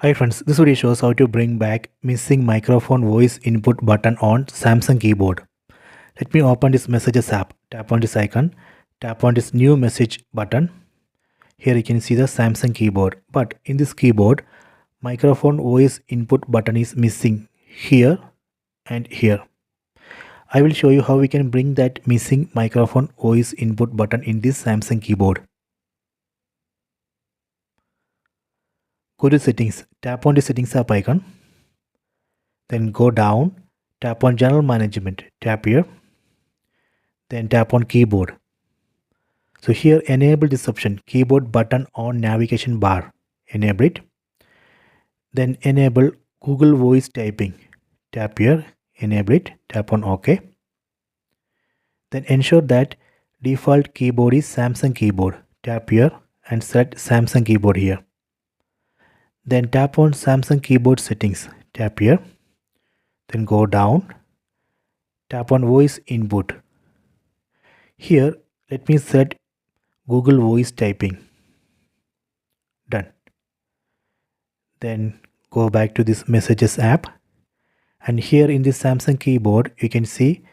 Hi friends, this video shows how to bring back missing microphone voice input button on Samsung keyboard. Let me open this messages app. Tap on this icon. Tap on this new message button. Here you can see the Samsung keyboard. But in this keyboard, microphone voice input button is missing here and here. I will show you how we can bring that missing microphone voice input button in this Samsung keyboard. Go to settings. Tap on the settings app icon. Then go down, tap on general management, tap here, then tap on keyboard. So here enable this option, keyboard button on navigation bar, enable it. Then enable Google voice typing, tap here, enable it, tap on OK. Then ensure that default keyboard is Samsung keyboard, tap here and set Samsung keyboard here. Then tap on Samsung keyboard settings, tap here. Then go down, tap on voice input. Here let me set Google voice typing. Done. Then go back to this messages app, and here in this Samsung keyboard you can see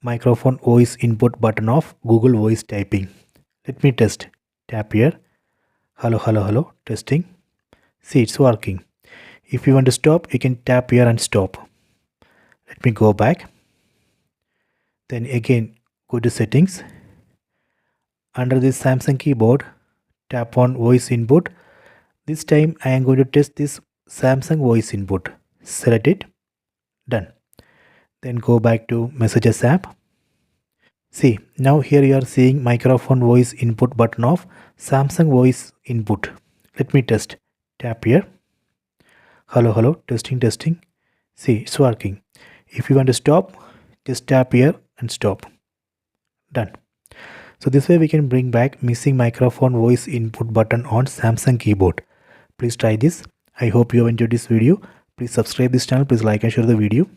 microphone voice input button of Google voice typing. Let me test. Tap here. Hello, hello, hello, testing. See, it's working. If you want to stop, you can tap here and stop. Let me go back. Then again go to settings. Under this Samsung keyboard, tap on voice input. This time I am going to test this Samsung voice input. Select it. Done. Then go back to messages app. See, now here you are seeing microphone voice input button of Samsung voice input. Let me test. Tap here. Hello, hello, testing, testing. See, it's working. If you want to stop, just tap here and stop. Done. So this way we can bring back missing microphone voice input button on Samsung keyboard. Please try this. I hope you have enjoyed this video. Please subscribe this channel. Please like and share the video.